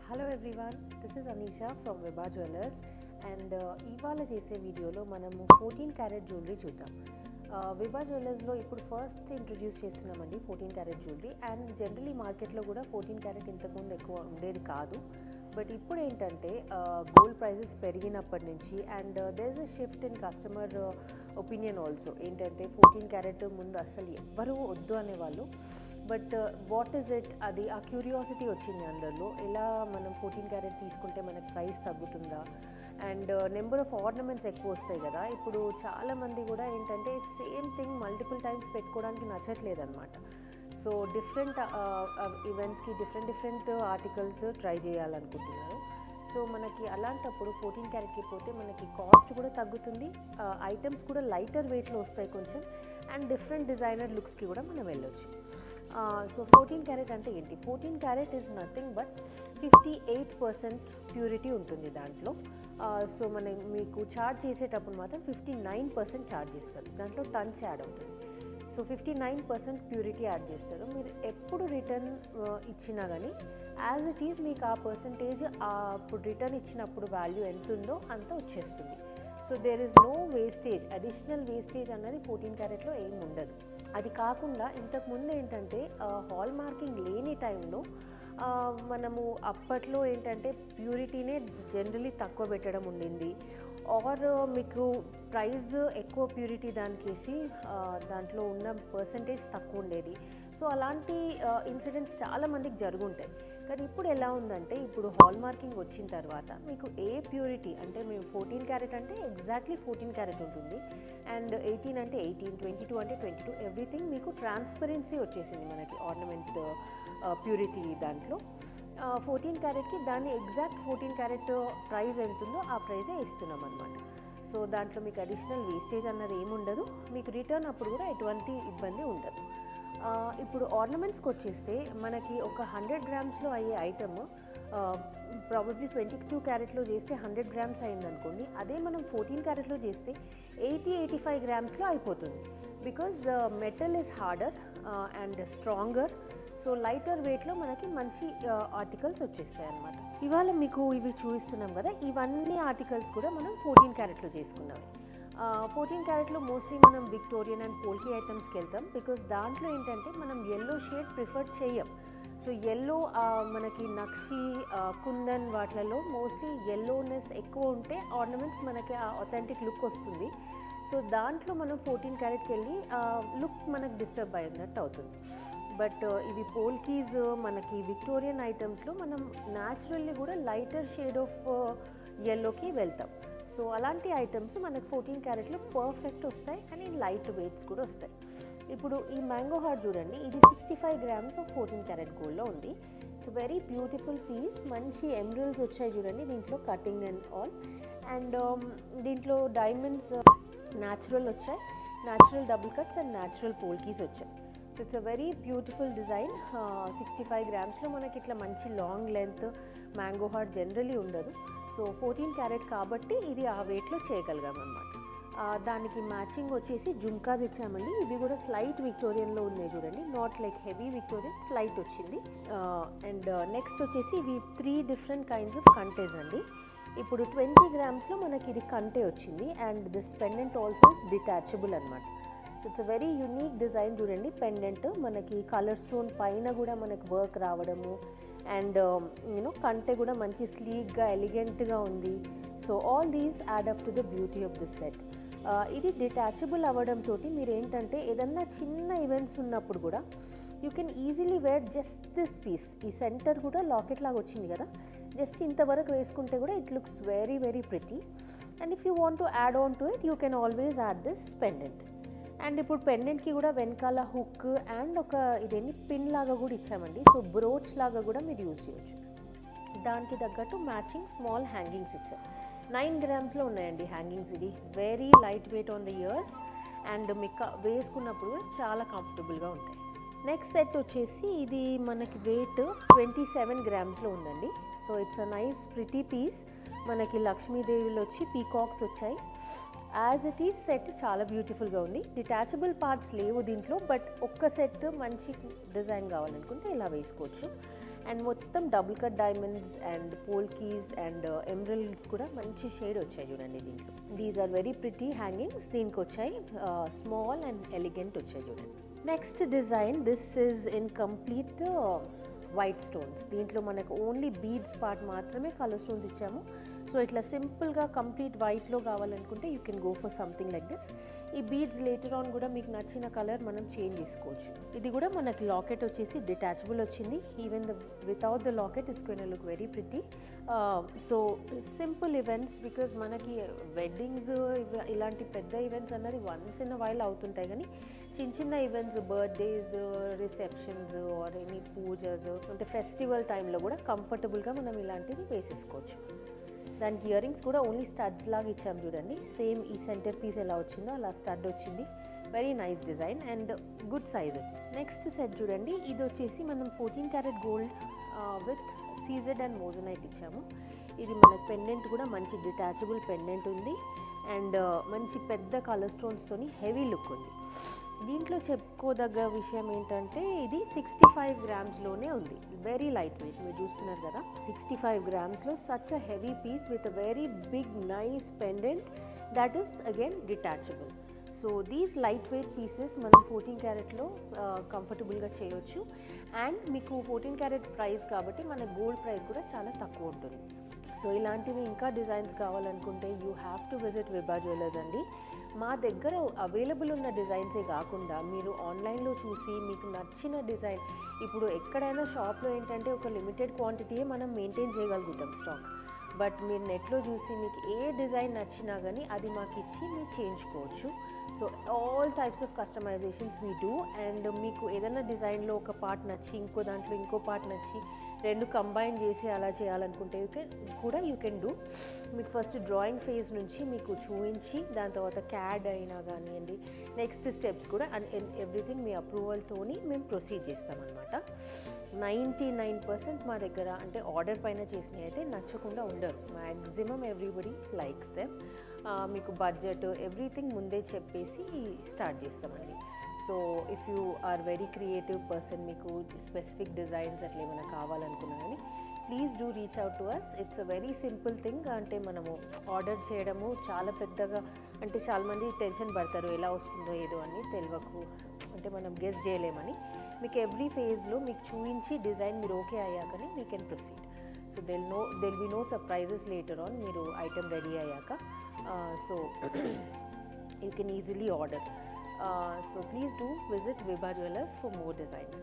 Hello everyone, this is Anisha from Vibha jewellers and ఇవాళ చేసే వీడియోలో మనము 14 క్యారెట్ జ్యువెలరీ చూద్దాం. విభా జ్యువెలర్స్లో ఇప్పుడు ఫస్ట్ ఇంట్రడ్యూస్ చేస్తున్నామండి 14 క్యారెట్ జ్యువెలరీ. అండ్ జనరలీ మార్కెట్లో కూడా 14 క్యారెట్ ఇంతకుముందు ఎక్కువ ఉండేది కాదు. బట్ ఇప్పుడు ఏంటంటే గోల్డ్ ప్రైజెస్ పెరిగినప్పటి నుంచి and there is a shift in customer opinion also. ఏంటంటే 14 క్యారెట్ ముందు అసలు ఎవ్వరూ వద్దు అనేవాళ్ళు. బట్ వాట్ ఈజ్ ఇట్, అది ఆ క్యూరియాసిటీ వచ్చింది అందరిలో. ఎలా మనం 14 క్యారెట్ తీసుకుంటే మనకు ప్రైస్ తగ్గుతుందా, అండ్ నెంబర్ ఆఫ్ ఆర్నమెంట్స్ ఎక్కువ వస్తాయి కదా. ఇప్పుడు చాలామంది కూడా ఏంటంటే సేమ్ థింగ్ మల్టిపుల్ టైమ్స్ పెట్టుకోవడానికి నచ్చట్లేదు అనమాట. సో డిఫరెంట్ ఈవెంట్స్కి డిఫరెంట్ ఆర్టికల్స్ ట్రై చేయాలనుకుంటున్నారు. సో మనకి అలాంటప్పుడు 14 క్యారెట్కి పోతే మనకి కాస్ట్ కూడా తగ్గుతుంది, ఐటమ్స్ కూడా లైటర్ వెయిట్లో వస్తాయి కొంచెం, అండ్ డిఫరెంట్ డిజైనర్ లుక్స్కి కూడా మనం వెళ్ళొచ్చు. సో 14 క్యారెట్ అంటే ఏంటి? 14 carrot is nothing but 58% purity ఉంటుంది దాంట్లో. సో మీకు ఛార్జ్ చేసేటప్పుడు మాత్రం 59% ఛార్జ్ చేస్తారు, దాంట్లో టన్స్ యాడ్ అవుతుంది. సో 59% ప్యూరిటీ యాడ్ చేస్తారు. మీరు ఎప్పుడు రిటర్న్ ఇచ్చినా కానీ యాజ్ ఇట్ ఈజ్ మీకు ఆ పర్సంటేజ్ అప్పుడు రిటర్న్ ఇచ్చినప్పుడు వాల్యూ ఎంత ఉందో అంత వచ్చేస్తుంది. So there is no wastage, additional wastage అన్నది 14 క్యారెట్లో ఏమి ఉండదు. అది కాకుండా ఇంతకుముందు ఏంటంటే హాల్ మార్కింగ్ లేని టైంలో మనము అప్పట్లో ఏంటంటే ప్యూరిటీనే జనరలీ తక్కువ పెట్టడం ఉండింది, ఆర్ మీకు ప్రైస్ ఎక్కువ ప్యూరిటీ దానికేసి దాంట్లో ఉన్న పర్సంటేజ్ తక్కువ ఉండేది. సో అలాంటి ఇన్సిడెంట్స్ చాలామందికి జరుగుంటాయి. కానీ ఇప్పుడు ఎలా ఉందంటే, ఇప్పుడు హాల్ మార్కింగ్ వచ్చిన తర్వాత మీకు ఏ ప్యూరిటీ అంటే మేము 14 క్యారెట్ అంటే ఎగ్జాక్ట్లీ 14 క్యారెట్ ఉంటుంది, అండ్ 18 అంటే 18, 22 అంటే 22, ఎవ్రీథింగ్ మీకు ట్రాన్స్పరెన్సీ వచ్చేసింది మనకి ఆర్నమెంట్ ప్యూరిటీ దాంట్లో. 14 క్యారెట్కి దాన్ని ఎగ్జాక్ట్ 14 క్యారెట్ ప్రైస్ ఎంత ఉందో ఆ ప్రైజే ఇస్తున్నాం అనమాట. సో దాంట్లో మీకు అడిషనల్ వేస్టేజ్ అన్నది ఏముండదు, మీకు రిటర్న్ అప్పుడు కూడా ఎటువంటి ఇబ్బంది ఉండదు. ఇప్పుడు ఆర్నమెంట్స్కి వచ్చేస్తే మనకి ఒక 100 గ్రామ్స్లో అయ్యే ఐటమ్ ప్రాబబ్లీ 22 క్యారెట్లో చేస్తే 100 గ్రామ్స్ అయిందనుకోండి, అదే మనం 14 క్యారెట్లో చేస్తే 80-85 గ్రామ్స్లో అయిపోతుంది. Because the metal is harder and stronger. So lighter వెయిట్లో మనకి మంచి ఆర్టికల్స్ వచ్చేస్తాయి అన్నమాట. ఇవాళ మీకు ఇవి చూపిస్తున్నాం కదా, ఇవన్నీ ఆర్టికల్స్ కూడా మనం 14 క్యారెట్లో చేసుకున్నాం. 14 క్యారెట్లో మోస్ట్లీ మనం విక్టోరియన్ అండ్ పోల్కీ ఐటమ్స్కి వెళ్తాం, బికాస్ దాంట్లో ఏంటంటే మనం ఎల్లో షేడ్ ప్రిఫర్ చేయం. సో ఎల్లో మనకి నక్షి కుందన్ వాటిలలో మోస్ట్లీ ఎల్లోనెస్ ఎక్కువ ఉంటే ఆర్నమెంట్స్ మనకి ఆథెంటిక్ లుక్ వస్తుంది. సో దాంట్లో మనం 14 క్యారెట్కి వెళ్ళి లుక్ మనకు డిస్టర్బ్ అయినట్టు అవుతుంది. బట్ ఇవి పోల్కీస్ మనకి విక్టోరియన్ ఐటమ్స్లో మనం న్యాచురల్లీ కూడా లైటర్ షేడ్ ఆఫ్ ఎల్లోకి వెళ్తాం. సో అలాంటి ఐటమ్స్ మనకు 14 క్యారెట్లో పర్ఫెక్ట్ వస్తాయి, కానీ లైట్ వెయిట్స్ కూడా వస్తాయి. ఇప్పుడు ఈ మ్యాంగో హార్ట్ చూడండి, ఇది 65 గ్రామ్స్ ఆఫ్ 14 క్యారెట్ గోల్డ్లో ఉంది. ఇట్స్ వెరీ బ్యూటిఫుల్ పీస్, మంచి ఎమరల్డ్స్ వచ్చాయి చూడండి దీంట్లో, కటింగ్ అండ్ ఆల్. అండ్ దీంట్లో డైమండ్స్ న్యాచురల్ వచ్చాయి, natural double cuts and natural polkis వచ్చాయి. So it's a very beautiful design. 65 గ్రామ్స్లో మనకి ఇట్లా మంచి long length mango heart generally ఉండదు. సో 14 క్యారెట్ కాబట్టి ఇది ఆ వెయిట్లో చేయగలిగాం అన్నమాట. దానికి మ్యాచింగ్ వచ్చేసి జుమ్కాస్ ఇచ్చామండి. ఇవి కూడా స్లైట్ విక్టోరియన్లో ఉన్నాయి చూడండి, not like heavy Victorian, slight వచ్చింది. అండ్ నెక్స్ట్ వచ్చేసి ఇవి 3 డిఫరెంట్ కైండ్స్ ఆఫ్ కంటేస్ అండి. ఇప్పుడు 20 గ్రామ్స్లో మనకి ఇది కంటే వచ్చింది, and this pendant also is detachable అనమాట. So it's a very unique design చూడండి. పెండెంట్ మనకి కలర్ స్టోన్ పైన కూడా మనకి వర్క్ రావడము, అండ్ కంటే కూడా మంచి స్లీక్గా ఎలిగెంట్గా ఉంది. So all these add up to the beauty of this set. ఇది డిటాచబుల్ అవ్వడంతో మీరు ఏంటంటే ఏదన్నా చిన్న ఈవెంట్స్ ఉన్నప్పుడు కూడా you can easily wear just this piece. ఈ సెంటర్ కూడా లాకెట్ లాగా వచ్చింది కదా, జస్ట్ ఇంతవరకు వేసుకుంటే కూడా it looks very very pretty. And if you want to add on to it you can always add this pendant. అండ్ ఇప్పుడు పెండెంట్కి కూడా వెనకాల హుక్ అండ్ ఒక ఇదేంటి పిన్ లాగా కూడా ఇచ్చామండి. సో బ్రోచ్ లాగా కూడా మీరు యూజ్ చేయొచ్చు. దానికి తగ్గట్టు మ్యాచింగ్ స్మాల్ హ్యాంగింగ్స్ ఇచ్చారు. 9 గ్రామ్స్లో ఉన్నాయండి హ్యాంగింగ్స్. ఇది very light weight on the years, and మీకు వేసుకున్నప్పుడు కూడా చాలా కంఫర్టబుల్గా ఉంటాయి. నెక్స్ట్ సెట్ వచ్చేసి ఇది మనకి వెయిట్ 27 గ్రామ్స్లో ఉందండి. So it's a nice pretty piece. మనకి లక్ష్మీదేవిలో వచ్చి పీకాక్స్ వచ్చాయి. యాజ్ ఇట్ ఈజ్ సెట్ చాలా బ్యూటిఫుల్గా ఉంది. డిటాచబుల్ పార్ట్స్ లేవు దీంట్లో, బట్ ఒక్క సెట్ మంచి డిజైన్ కావాలనుకుంటే ఇలా వేసుకోవచ్చు. అండ్ మొత్తం double cut diamonds and polkis and emeralds కూడా మంచి షేడ్ వచ్చాయి చూడండి దీంట్లో. These are very pretty hangings. దీనికి వచ్చాయి స్మాల్ అండ్ ఎలిగెంట్ వచ్చాయి చూడండి. Next design, this is in complete white stones. దీంట్లో మనకు ఓన్లీ బీడ్స్ పార్ట్ మాత్రమే కలర్ స్టోన్స్ ఇచ్చాము. సో ఇట్లా సింపుల్గా కంప్లీట్ వైట్లో కావాలనుకుంటే you can go for something like this. ఈ బీడ్స్ లేటర్ ఆన్ కూడా మీకు నచ్చిన కలర్ మనం చేంజ్ చేసుకోవచ్చు. ఇది కూడా మనకి లాకెట్ వచ్చేసి డిటాచబుల్ వచ్చింది. Even without the locket it's going to look very pretty. So simple events, because మనకి వెడ్డింగ్స్ ఇలాంటి పెద్ద ఈవెంట్స్ అన్నది వన్స్ ఇన్ అ వైల్ అవుతుంటాయి, కానీ చిన్న చిన్న events, birthdays, receptions or any pujas అంటే ఫెస్టివల్ టైంలో కూడా కంఫర్టబుల్గా మనం ఇలాంటివి వేసేసుకోవచ్చు. దానికి ఇయర్ రింగ్స్ కూడా ఓన్లీ స్టడ్స్ లాగా ఇచ్చాము చూడండి. సేమ్ ఈ సెంటర్ పీస్ ఎలా వచ్చిందో అలా స్టడ్ వచ్చింది. Very nice design and good size. Next set చూడండి, ఇది వచ్చేసి మనం 14 carat gold with CZ and moissanite ఇచ్చాము. ఇది మనకు పెండెంట్ కూడా మంచి డిటాచబుల్ పెండెంట్ ఉంది అండ్ మంచి పెద్ద కలర్ స్టోన్స్తోని హెవీ లుక్ ఉంది. దీంట్లో చెప్పుకోదగ్గ విషయం ఏంటంటే ఇది 65 గ్రామ్స్లోనే ఉంది. వెరీ లైట్ వెయిట్, మీరు చూస్తున్నారు కదా 65 గ్రామ్స్లో such a heavy piece with a very big nice pendant that is again detachable. So these light weight pieces మనం 14 క్యారెట్లో కంఫర్టబుల్గా చేయొచ్చు. అండ్ మీకు 14 క్యారెట్ ప్రైస్ కాబట్టి మన గోల్డ్ ప్రైస్ కూడా చాలా తక్కువ ఉంటుంది. సో ఇలాంటివి ఇంకా డిజైన్స్ కావాలనుకుంటే you have to visit Vibha jewellers అండి. మా దగ్గర అవైలబుల్ ఉన్న డిజైన్సే కాకుండా మీరు ఆన్లైన్లో చూసి మీకు నచ్చిన డిజైన్, ఇప్పుడు ఎక్కడైనా షాప్లో ఏంటంటే ఒక లిమిటెడ్ క్వాంటిటీయే మనం మెయింటైన్ చేయగలుగుతాం స్టాక్. బట్ మీరు నెట్లో చూసి మీకు ఏ డిజైన్ నచ్చినా కానీ అది మాకు ఇచ్చి మీరు చేయించుకోవచ్చు. So all types of customisations we do. And మీకు ఏదైనా డిజైన్లో ఒక పార్ట్ నచ్చి ఇంకో దాంట్లో ఇంకో పార్ట్ నచ్చి రెండు కంబైన్ చేసి అలా చేయాలనుకుంటే యూ కెన్ డూ. మీకు ఫస్ట్ డ్రాయింగ్ ఫేజ్ నుంచి మీకు చూపించి దాని తర్వాత క్యాడ్ అయినా కానివ్వండి, నెక్స్ట్ స్టెప్స్ కూడా అండ్ ఎవ్రీథింగ్ మీ అప్రూవల్తోని మేము ప్రొసీడ్ చేస్తామన్నమాట. 99% మా దగ్గర అంటే ఆర్డర్ పైన చేసినవి అయితే నచ్చకుండా ఉండరు. Maximum everybody likes them. మీకు బడ్జెట్ ఎవ్రీథింగ్ ముందే చెప్పేసి స్టార్ట్ చేస్తామండి. So if you are very creative person, మీకు స్పెసిఫిక్ డిజైన్స్ అట్లా ఏమైనా కావాలనుకున్నా కానీ please do reach out to us. It's a very simple thing. అంటే మనము ఆర్డర్ చేయడము చాలా పెద్దగా అంటే చాలామంది టెన్షన్ పడతారు ఎలా వస్తుందో ఏదో అని తెలియకు, అంటే మనం గెస్ చేయలేమని. మీకు ఎవ్రీ ఫేజ్లో మీకు చూపించి డిజైన్ మీరు ఓకే అయ్యాకని we can proceed. So there'll be no surprises later on మీరు ఐటమ్ రెడీ అయ్యాక. So you can easily order. So please do visit Vibha Jewellers for more designs.